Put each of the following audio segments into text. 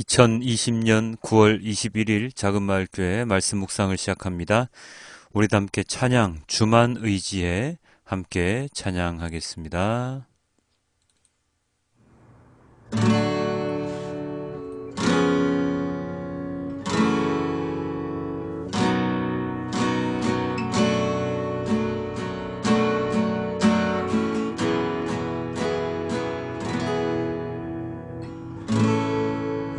2020년 9월 21일 작은마을교회 말씀 묵상을 시작합니다. 우리도 함께 찬양 주만 의지에 함께 찬양하겠습니다.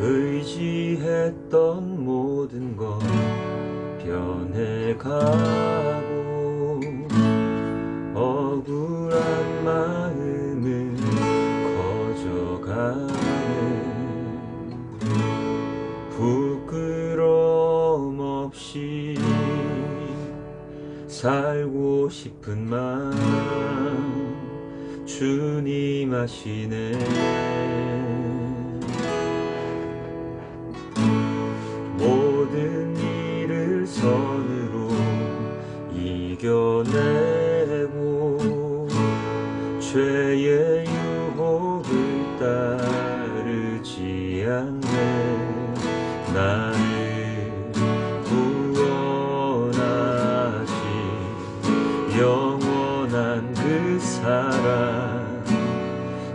의지했던 모든 것 변해가고 억울한 마음은 커져가네. 부끄러움 없이 살고 싶은 마음 주님 아시네. 모든 일을 선으로 이겨내고 죄의 유혹을 따르지 않네. 나를 구원하신 영원한 그 사랑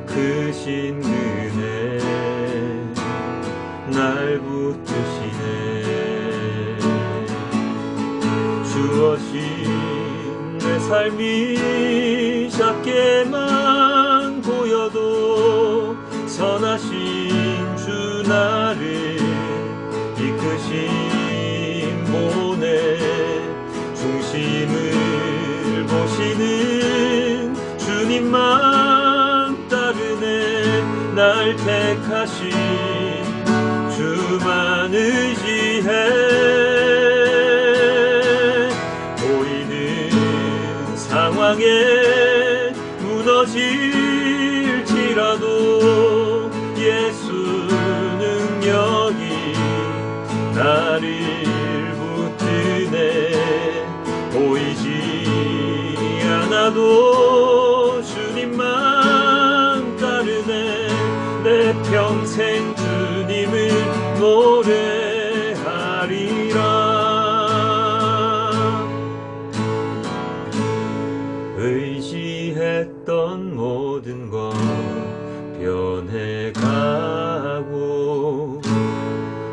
크신 그네 날 붙드시네. 주어진 내 삶이 작게만 보여도 선하신 주 나를 이끄신 보내. 중심을 보시는 주님만 따르네. 날 택하신 주만 의지해. 보이는 상황에 무너질지라도 예수 능력이 나를 붙드네. 보이지 않아도 주님만 따르네. 내 평생 주님을 노래하리라. 의지했던 모든 것 변해가고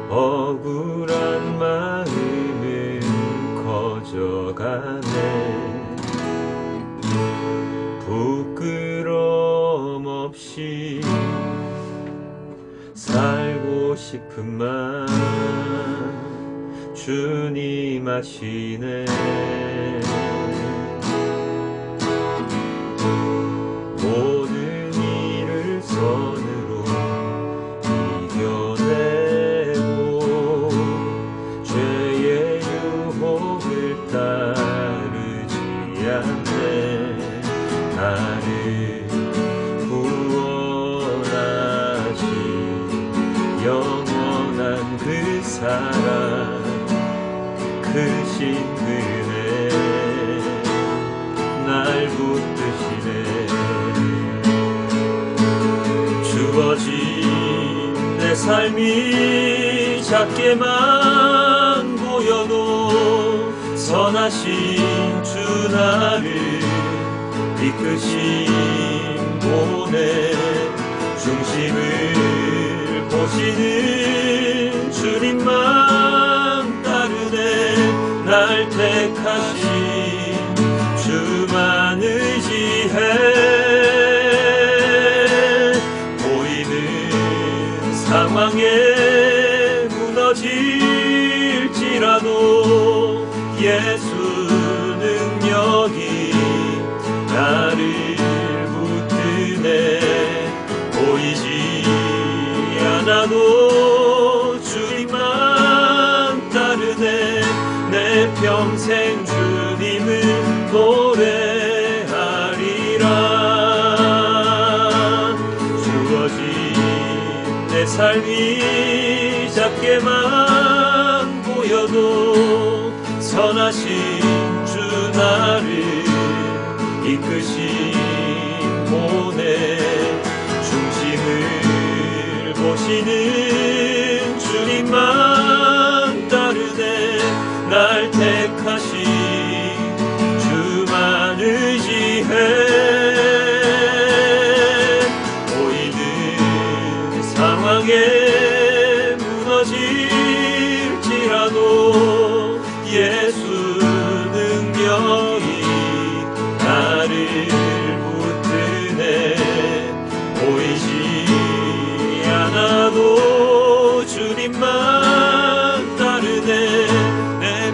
억울한 마음은 커져가네. 부끄러움 없이 살고 싶은 맘 주님 아시네. 모든 일을 선으로 이겨내고 죄의 유혹을 따르지 않네. 나를 구원하신 영원한 그 사랑 크신 그네 날 붙드시네. 주어진 내 삶이 작게만 보여도 선하신 주 나를 이끄신 보내. 중심을 보시는 주님만 따르네. 날 택하신 주만 의지해. 보이는 상황에 무너질지라도 예수 능력이 나를 붙드네. 보이지 않아도 주님만 따르네. 내 평생 주님을 노래하리라. 주어진 내 삶이 작게만 보여도 선하신 주 나를 이끄신 보내. 중심을 보시는 주님만 따르네. 날 택하신 주만 의지해. 보이는 상황에 무너질지라도 예수 능력이 나를 붙드네. 보이지 않아도 주님만 따르네. 내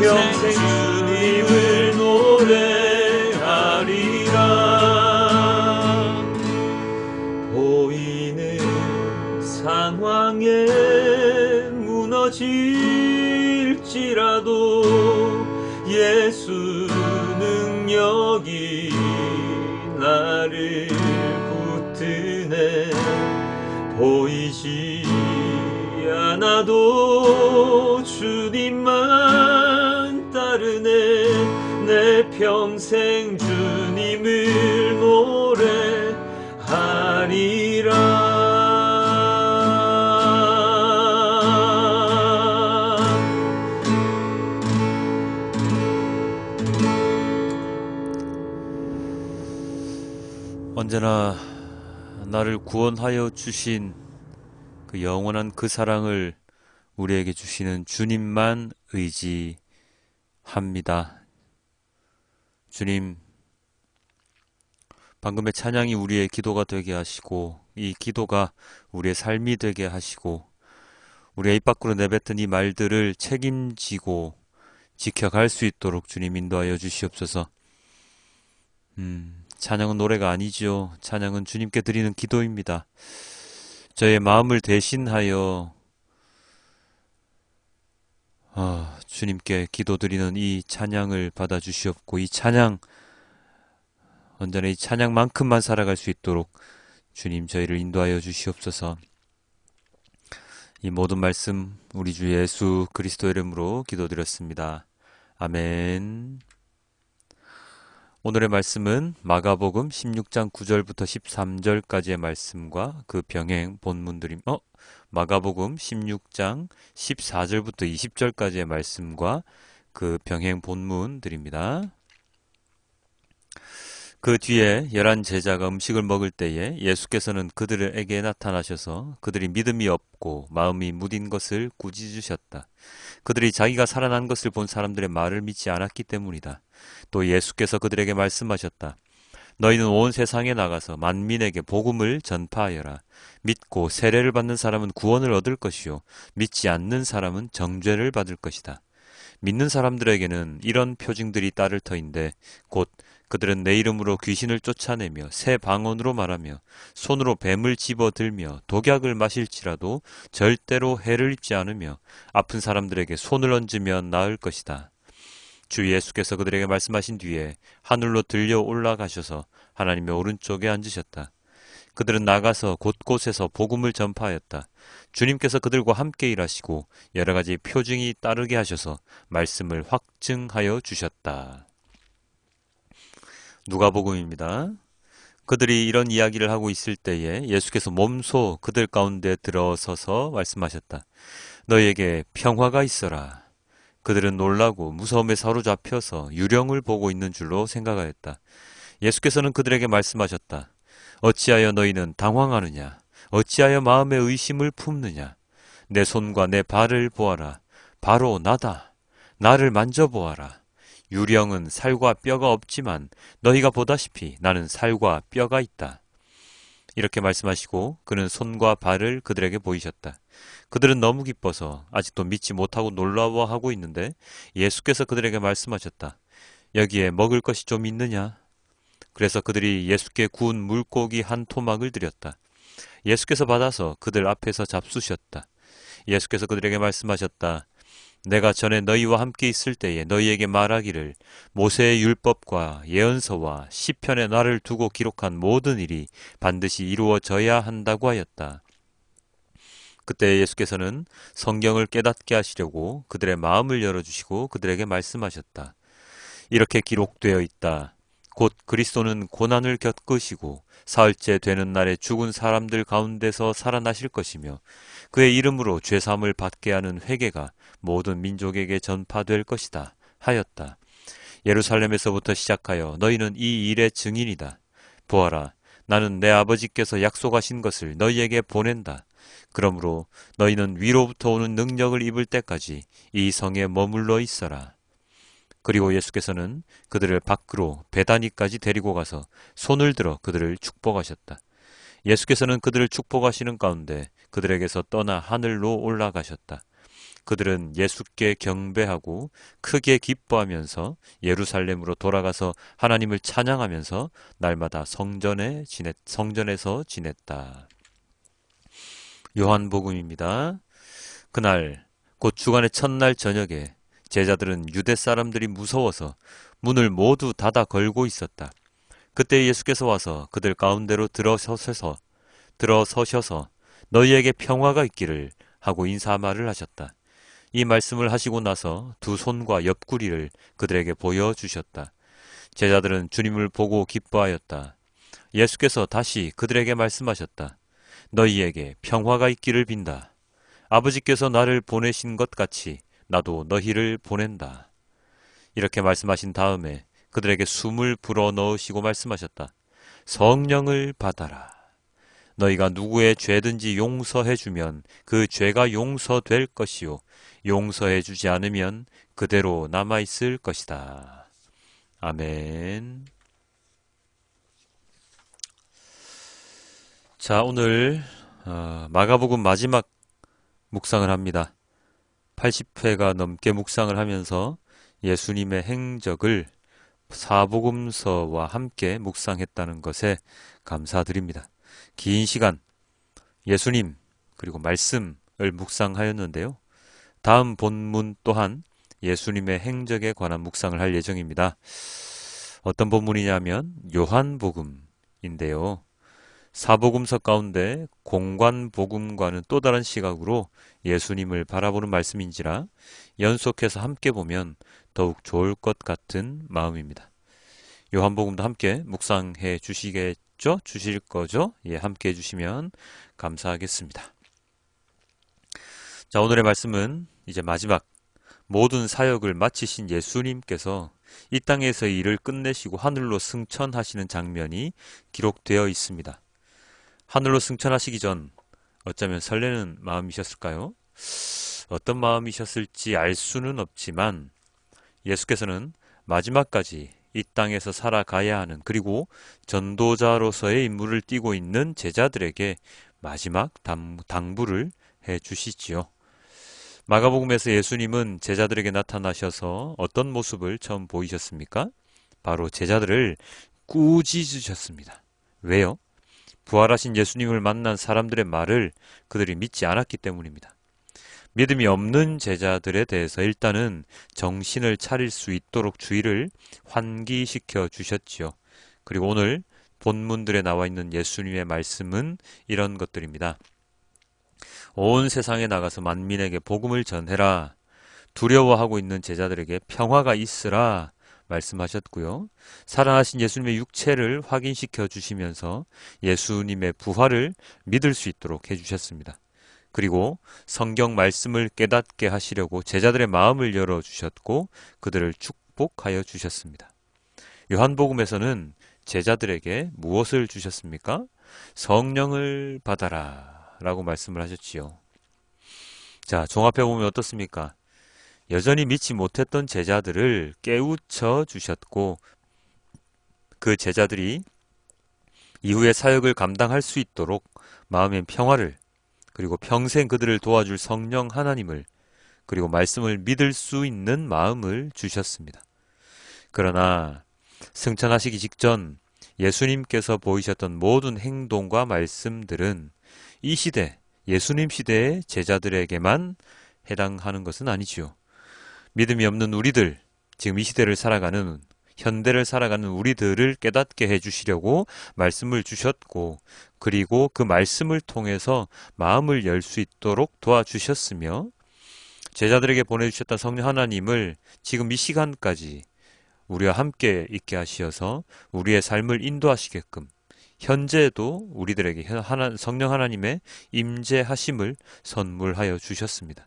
평생 주님을 노래하리라. 보이는 상황에 무너질지라도 예수 능력이 나를 붙드네. 보이지 않아도 주님만 따르네. 내 평생 주님을 노래하리라. 언제나 나를 구원하여 주신 그 영원한 그 사랑을 우리에게 주시는 주님만 의지합니다. 주님, 방금의 찬양이 우리의 기도가 되게 하시고, 이 기도가 우리의 삶이 되게 하시고, 우리의 입 밖으로 내뱉은 이 말들을 책임지고 지켜갈 수 있도록 주님 인도하여 주시옵소서. 찬양은 노래가 아니지요. 찬양은 주님께 드리는 기도입니다. 저의 마음을 대신하여 주님께 기도드리는 이 찬양을 받아주시옵고, 이 찬양, 언제나 이 찬양만큼만 살아갈 수 있도록 주님 저희를 인도하여 주시옵소서. 이 모든 말씀 우리 주 예수 그리스도 이름으로 기도드렸습니다. 아멘. 오늘의 말씀은 마가복음 16장 9절부터 13절까지의 말씀과 그 병행 본문들입니다. 마가복음 16장 14절부터 20절까지의 말씀과 그 병행 본문들입니다. 그 뒤에 11 제자가 음식을 먹을 때에 예수께서는 그들에게 나타나셔서 그들이 믿음이 없고 마음이 무딘 것을 꾸짖으셨다. 그들이 자기가 살아난 것을 본 사람들의 말을 믿지 않았기 때문이다. 또 예수께서 그들에게 말씀하셨다. 너희는 온 세상에 나가서 만민에게 복음을 전파하여라. 믿고 세례를 받는 사람은 구원을 얻을 것이요 믿지 않는 사람은 정죄를 받을 것이다. 믿는 사람들에게는 이런 표징들이 따를 터인데 곧 그들은 내 이름으로 귀신을 쫓아내며 새 방언으로 말하며 손으로 뱀을 집어들며 독약을 마실지라도 절대로 해를 입지 않으며 아픈 사람들에게 손을 얹으면 나을 것이다. 주 예수께서 그들에게 말씀하신 뒤에 하늘로 들려 올라가셔서 하나님의 오른쪽에 앉으셨다. 그들은 나가서 곳곳에서 복음을 전파하였다. 주님께서 그들과 함께 일하시고 여러 가지 표징이 따르게 하셔서 말씀을 확증하여 주셨다. 누가복음입니다. 그들이 이런 이야기를 하고 있을 때에 예수께서 몸소 그들 가운데 들어서서 말씀하셨다. 너희에게 평화가 있어라. 그들은 놀라고 무서움에 사로잡혀서 유령을 보고 있는 줄로 생각하였다. 예수께서는 그들에게 말씀하셨다. 어찌하여 너희는 당황하느냐? 어찌하여 마음의 의심을 품느냐? 내 손과 내 발을 보아라. 바로 나다. 나를 만져보아라. 유령은 살과 뼈가 없지만 너희가 보다시피 나는 살과 뼈가 있다. 이렇게 말씀하시고 그는 손과 발을 그들에게 보이셨다. 그들은 너무 기뻐서 아직도 믿지 못하고 놀라워하고 있는데 예수께서 그들에게 말씀하셨다. 여기에 먹을 것이 좀 있느냐? 그래서 그들이 예수께 구운 물고기 한 토막을 드렸다. 예수께서 받아서 그들 앞에서 잡수셨다. 예수께서 그들에게 말씀하셨다. 내가 전에 너희와 함께 있을 때에 너희에게 말하기를 모세의 율법과 예언서와 시편에 나를 두고 기록한 모든 일이 반드시 이루어져야 한다고 하였다. 그때 예수께서는 성경을 깨닫게 하시려고 그들의 마음을 열어주시고 그들에게 말씀하셨다. 이렇게 기록되어 있다. 곧 그리스도는 고난을 겪으시고 사흘째 되는 날에 죽은 사람들 가운데서 살아나실 것이며 그의 이름으로 죄사함을 받게 하는 회개가 모든 민족에게 전파될 것이다 하였다. 예루살렘에서부터 시작하여 너희는 이 일의 증인이다. 보아라, 나는 내 아버지께서 약속하신 것을 너희에게 보낸다. 그러므로 너희는 위로부터 오는 능력을 입을 때까지 이 성에 머물러 있어라. 그리고 예수께서는 그들을 밖으로 베다니까지 데리고 가서 손을 들어 그들을 축복하셨다. 예수께서는 그들을 축복하시는 가운데 그들에게서 떠나 하늘로 올라가셨다. 그들은 예수께 경배하고 크게 기뻐하면서 예루살렘으로 돌아가서 하나님을 찬양하면서 날마다 성전에서 지냈다. 요한복음입니다. 그날 곧 주간의 첫날 저녁에 제자들은 유대 사람들이 무서워서 문을 모두 닫아 걸고 있었다. 그때 예수께서 와서 그들 가운데로 들어서셔서 너희에게 평화가 있기를 하고 인사말을 하셨다. 이 말씀을 하시고 나서 두 손과 옆구리를 그들에게 보여주셨다. 제자들은 주님을 보고 기뻐하였다. 예수께서 다시 그들에게 말씀하셨다. 너희에게 평화가 있기를 빈다. 아버지께서 나를 보내신 것 같이 나도 너희를 보낸다. 이렇게 말씀하신 다음에 그들에게 숨을 불어넣으시고 말씀하셨다. 성령을 받아라. 너희가 누구의 죄든지 용서해주면 그 죄가 용서될 것이요 용서해주지 않으면 그대로 남아있을 것이다. 아멘. 자, 오늘 마가복음 마지막 묵상을 합니다. 80회가 넘게 묵상을 하면서 예수님의 행적을 사복음서와 함께 묵상했다는 것에 감사드립니다. 긴 시간 예수님 그리고 말씀을 묵상하였는데요. 다음 본문 또한 예수님의 행적에 관한 묵상을 할 예정입니다. 어떤 본문이냐면 요한복음인데요. 사복음서 가운데 공관복음과는 또 다른 시각으로 예수님을 바라보는 말씀인지라 연속해서 함께 보면 더욱 좋을 것 같은 마음입니다. 요한복음도 함께 묵상해 주시겠죠? 주실 거죠? 예, 함께 해주시면 감사하겠습니다. 자, 오늘의 말씀은 이제 마지막 모든 사역을 마치신 예수님께서 이 땅에서의 일을 끝내시고 하늘로 승천하시는 장면이 기록되어 있습니다. 하늘로 승천하시기 전 어쩌면 설레는 마음이셨을까요? 어떤 마음이셨을지 알 수는 없지만 예수께서는 마지막까지 이 땅에서 살아가야 하는 그리고 전도자로서의 임무를 띠고 있는 제자들에게 마지막 당부를 해 주시지요. 마가복음에서 예수님은 제자들에게 나타나셔서 어떤 모습을 처음 보이셨습니까? 바로 제자들을 꾸짖으셨습니다. 왜요? 부활하신 예수님을 만난 사람들의 말을 그들이 믿지 않았기 때문입니다. 믿음이 없는 제자들에 대해서 일단은 정신을 차릴 수 있도록 주의를 환기시켜 주셨지요. 그리고 오늘 본문들에 나와 있는 예수님의 말씀은 이런 것들입니다. 온 세상에 나가서 만민에게 복음을 전해라. 두려워하고 있는 제자들에게 평화가 있으라 말씀하셨고요. 살아나신 예수님의 육체를 확인시켜 주시면서 예수님의 부활을 믿을 수 있도록 해주셨습니다. 그리고 성경 말씀을 깨닫게 하시려고 제자들의 마음을 열어주셨고 그들을 축복하여 주셨습니다. 요한복음에서는 제자들에게 무엇을 주셨습니까? 성령을 받아라 라고 말씀을 하셨지요. 자, 종합해 보면 어떻습니까? 여전히 믿지 못했던 제자들을 깨우쳐 주셨고 그 제자들이 이후의 사역을 감당할 수 있도록 마음의 평화를 그리고 평생 그들을 도와줄 성령 하나님을 그리고 말씀을 믿을 수 있는 마음을 주셨습니다. 그러나 승천하시기 직전 예수님께서 보이셨던 모든 행동과 말씀들은 이 시대, 예수님 시대의 제자들에게만 해당하는 것은 아니지요. 믿음이 없는 우리들, 지금 이 시대를 살아가는 현대를 살아가는 우리들을 깨닫게 해주시려고 말씀을 주셨고 그리고 그 말씀을 통해서 마음을 열 수 있도록 도와주셨으며 제자들에게 보내주셨던 성령 하나님을 지금 이 시간까지 우리와 함께 있게 하시어서 우리의 삶을 인도하시게끔 현재에도 우리들에게 성령 하나님의 임재하심을 선물하여 주셨습니다.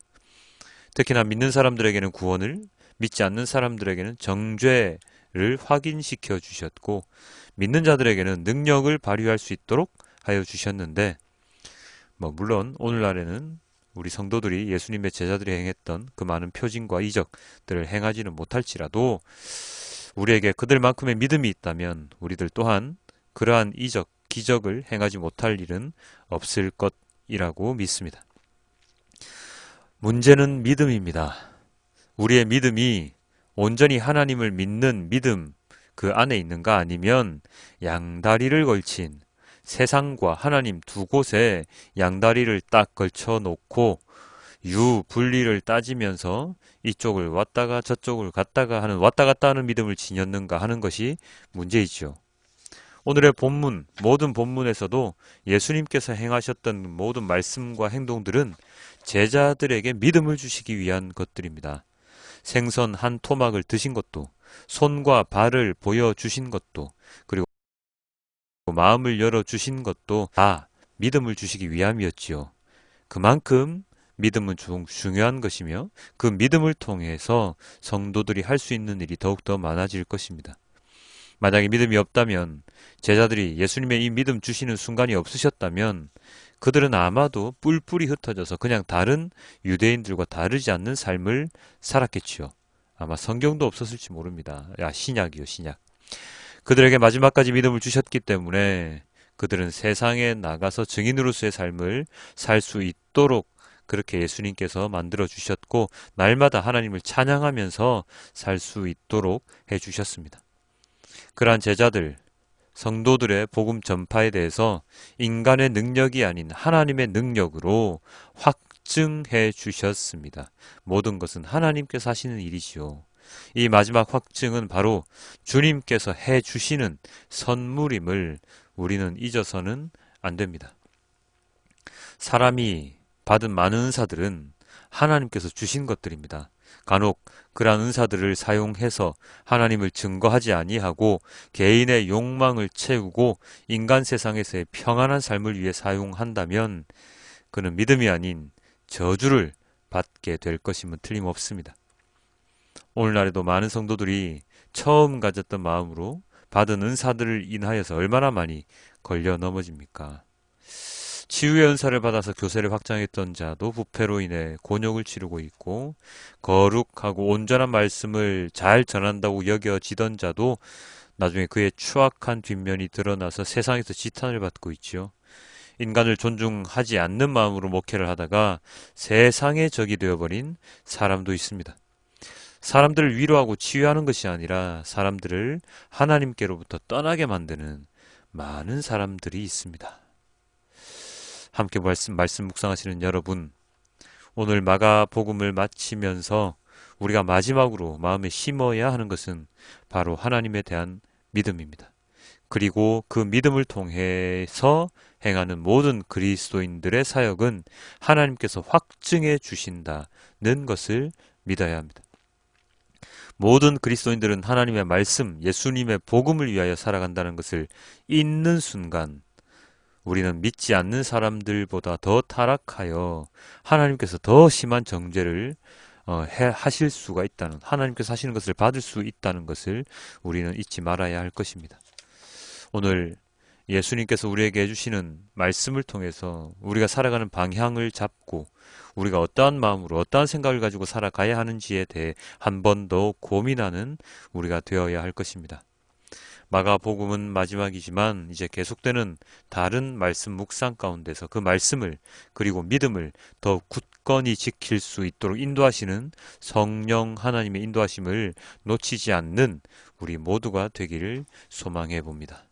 특히나 믿는 사람들에게는 구원을, 믿지 않는 사람들에게는 정죄를 확인시켜 주셨고, 믿는 자들에게는 능력을 발휘할 수 있도록 하여 주셨는데, 물론 오늘날에는 우리 성도들이 예수님의 제자들이 행했던 그 많은 표징과 이적들을 행하지는 못할지라도 우리에게 그들만큼의 믿음이 있다면 우리들 또한 그러한 이적, 기적을 행하지 못할 일은 없을 것이라고 믿습니다. 문제는 믿음입니다. 우리의 믿음이 온전히 하나님을 믿는 믿음 그 안에 있는가, 아니면 양다리를 걸친 세상과 하나님 두 곳에 양다리를 딱 걸쳐 놓고 유분리를 따지면서 이쪽을 왔다가 저쪽을 갔다가 하는 왔다 갔다 하는 믿음을 지녔는가 하는 것이 문제이죠. 오늘의 본문, 모든 본문에서도 예수님께서 행하셨던 모든 말씀과 행동들은 제자들에게 믿음을 주시기 위한 것들입니다. 생선 한 토막을 드신 것도, 손과 발을 보여주신 것도, 그리고 마음을 열어주신 것도 다 믿음을 주시기 위함이었지요. 그만큼 믿음은 중요한 것이며 그 믿음을 통해서 성도들이 할 수 있는 일이 더욱더 많아질 것입니다. 만약에 믿음이 없다면, 제자들이 예수님의 이 믿음 주시는 순간이 없으셨다면 그들은 아마도 뿔뿔이 흩어져서 그냥 다른 유대인들과 다르지 않는 삶을 살았겠지요. 아마 성경도 없었을지 모릅니다. 신약이요, 신약. 그들에게 마지막까지 믿음을 주셨기 때문에 그들은 세상에 나가서 증인으로서의 삶을 살 수 있도록 그렇게 예수님께서 만들어 주셨고, 날마다 하나님을 찬양하면서 살 수 있도록 해 주셨습니다. 그러한 제자들, 성도들의 복음 전파에 대해서 인간의 능력이 아닌 하나님의 능력으로 확증해 주셨습니다. 모든 것은 하나님께서 하시는 일이지요. 이 마지막 확증은 바로 주님께서 해 주시는 선물임을 우리는 잊어서는 안 됩니다. 사람이 받은 많은 은사들은 하나님께서 주신 것들입니다. 간혹 그러한 은사들을 사용해서 하나님을 증거하지 아니하고 개인의 욕망을 채우고 인간 세상에서의 평안한 삶을 위해 사용한다면 그는 믿음이 아닌 저주를 받게 될 것임은 틀림없습니다. 오늘날에도 많은 성도들이 처음 가졌던 마음으로 받은 은사들을 인하여서 얼마나 많이 걸려 넘어집니까? 치유의 은사를 받아서 교세를 확장했던 자도 부패로 인해 곤욕을 치르고 있고, 거룩하고 온전한 말씀을 잘 전한다고 여겨지던 자도 나중에 그의 추악한 뒷면이 드러나서 세상에서 지탄을 받고 있지요. 인간을 존중하지 않는 마음으로 목회를 하다가 세상의 적이 되어버린 사람도 있습니다. 사람들을 위로하고 치유하는 것이 아니라 사람들을 하나님께로부터 떠나게 만드는 많은 사람들이 있습니다. 함께 말씀 묵상하시는 여러분, 오늘 마가복음을 마치면서 우리가 마지막으로 마음에 심어야 하는 것은 바로 하나님에 대한 믿음입니다. 그리고 그 믿음을 통해서 행하는 모든 그리스도인들의 사역은 하나님께서 확증해 주신다는 것을 믿어야 합니다. 모든 그리스도인들은 하나님의 말씀, 예수님의 복음을 위하여 살아간다는 것을 잊는 순간 우리는 믿지 않는 사람들보다 더 타락하여 하나님께서 더 심한 정죄를 하실 수가 있다는, 하나님께서 하시는 것을 받을 수 있다는 것을 우리는 잊지 말아야 할 것입니다. 오늘 예수님께서 우리에게 해주시는 말씀을 통해서 우리가 살아가는 방향을 잡고 우리가 어떠한 마음으로 어떠한 생각을 가지고 살아가야 하는지에 대해 한 번 더 고민하는 우리가 되어야 할 것입니다. 마가복음은 마지막이지만 이제 계속되는 다른 말씀 묵상 가운데서 그 말씀을 그리고 믿음을 더 굳건히 지킬 수 있도록 인도하시는 성령 하나님의 인도하심을 놓치지 않는 우리 모두가 되기를 소망해 봅니다.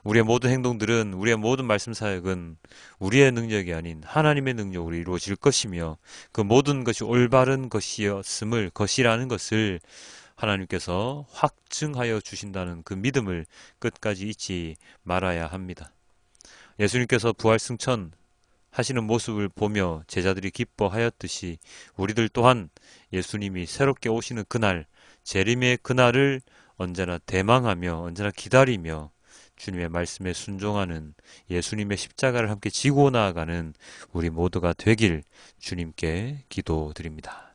우리의 모든 행동들은, 우리의 모든 말씀 사역은 우리의 능력이 아닌 하나님의 능력으로 이루어질 것이며 그 모든 것이 올바른 것이라는 것을 하나님께서 확증하여 주신다는 그 믿음을 끝까지 잊지 말아야 합니다. 예수님께서 부활 승천 하시는 모습을 보며 제자들이 기뻐하였듯이 우리들 또한 예수님이 새롭게 오시는 그날, 재림의 그날을 언제나 대망하며 언제나 기다리며 주님의 말씀에 순종하는 예수님의 십자가를 함께 지고 나아가는 우리 모두가 되길 주님께 기도드립니다.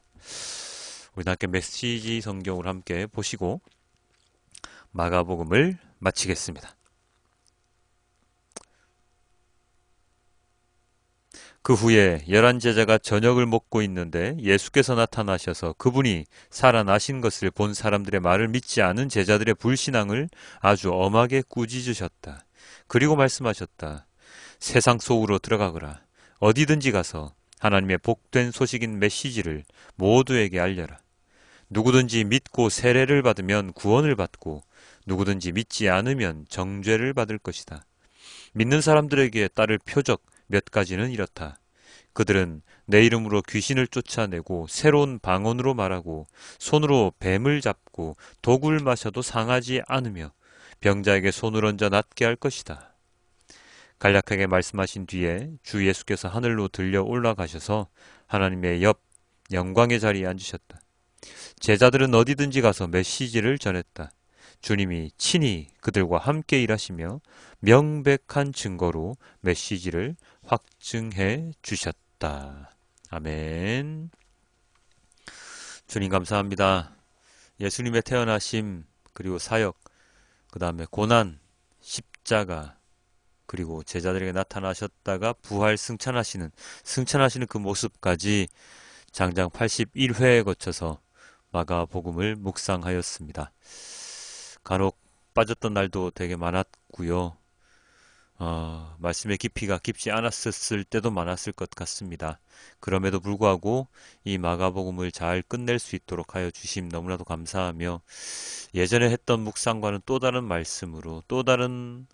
우리 함께 메시지 성경을 함께 보시고 마가복음을 마치겠습니다. 그 후에 11제자가 저녁을 먹고 있는데 예수께서 나타나셔서 그분이 살아나신 것을 본 사람들의 말을 믿지 않은 제자들의 불신앙을 아주 엄하게 꾸짖으셨다. 그리고 말씀하셨다. 세상 속으로 들어가거라. 어디든지 가서 하나님의 복된 소식인 메시지를 모두에게 알려라. 누구든지 믿고 세례를 받으면 구원을 받고 누구든지 믿지 않으면 정죄를 받을 것이다. 믿는 사람들에게 따를 표적 몇 가지는 이렇다. 그들은 내 이름으로 귀신을 쫓아내고 새로운 방언으로 말하고 손으로 뱀을 잡고 독을 마셔도 상하지 않으며 병자에게 손을 얹어 낫게 할 것이다. 간략하게 말씀하신 뒤에 주 예수께서 하늘로 들려 올라가셔서 하나님의 옆 영광의 자리에 앉으셨다. 제자들은 어디든지 가서 메시지를 전했다. 주님이 친히 그들과 함께 일하시며 명백한 증거로 메시지를 확증해 주셨다. 아멘. 주님 감사합니다. 예수님의 태어나심 그리고 사역 그 다음에 고난 십자가 그리고 제자들에게 나타나셨다가 부활 승천하시는 그 모습까지 장장 81회에 거쳐서 마가복음을 묵상하였습니다. 간혹 빠졌던 날도 되게 많았고요. 말씀의 깊이가 깊지 않았을 때도 많았을 것 같습니다. 그럼에도 불구하고 이 마가복음을 잘 끝낼 수 있도록 하여 주심 너무나도 감사하며 예전에 했던 묵상과는 또 다른 말씀으로 또 다른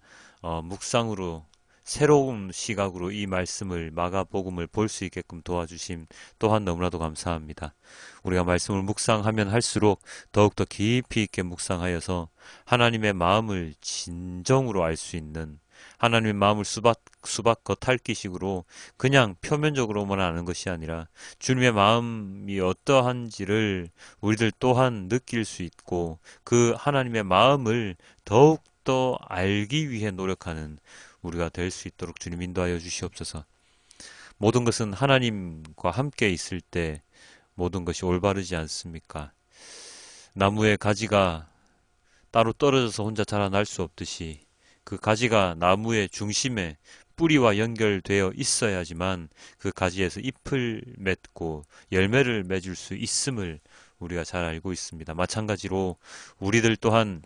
묵상으로 새로운 시각으로 이 말씀을 마가복음을 볼 수 있게끔 도와주심 또한 너무나도 감사합니다. 우리가 말씀을 묵상하면 할수록 더욱더 깊이 있게 묵상하여서 하나님의 마음을 진정으로 알 수 있는 하나님의 마음을 수박 겉핥기식으로 그냥 표면적으로만 아는 것이 아니라 주님의 마음이 어떠한지를 우리들 또한 느낄 수 있고 그 하나님의 마음을 더욱더 알기 위해 노력하는 우리가 될 수 있도록 주님 인도하여 주시옵소서. 모든 것은 하나님과 함께 있을 때 모든 것이 올바르지 않습니까? 나무의 가지가 따로 떨어져서 혼자 자라날 수 없듯이 그 가지가 나무의 중심에 뿌리와 연결되어 있어야지만 그 가지에서 잎을 맺고 열매를 맺을 수 있음을 우리가 잘 알고 있습니다. 마찬가지로 우리들 또한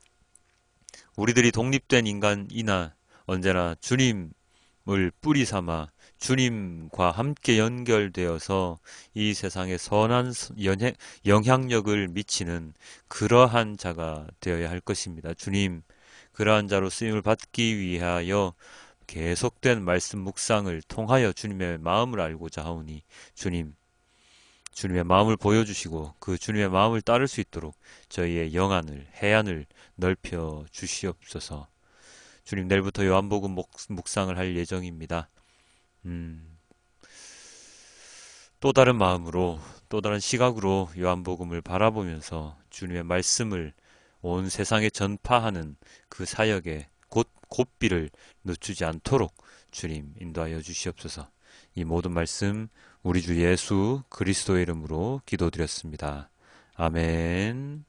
우리들이 독립된 인간이나 언제나 주님을 뿌리 삼아 주님과 함께 연결되어서 이 세상에 선한 영향력을 미치는 그러한 자가 되어야 할 것입니다. 주님, 그러한 자로 쓰임을 받기 위하여 계속된 말씀 묵상을 통하여 주님의 마음을 알고자 하오니 주님의 마음을 보여주시고 그 주님의 마음을 따를 수 있도록 저희의 영안을 해안을 넓혀 주시옵소서. 주님, 내일부터 요한복음 묵상을 할 예정입니다. 또 다른 마음으로 또 다른 시각으로 요한복음을 바라보면서 주님의 말씀을 온 세상에 전파하는 그 사역에 곧비를 늦추지 않도록 주님 인도하여 주시옵소서. 이 모든 말씀 우리 주 예수 그리스도의 이름으로 기도드렸습니다. 아멘.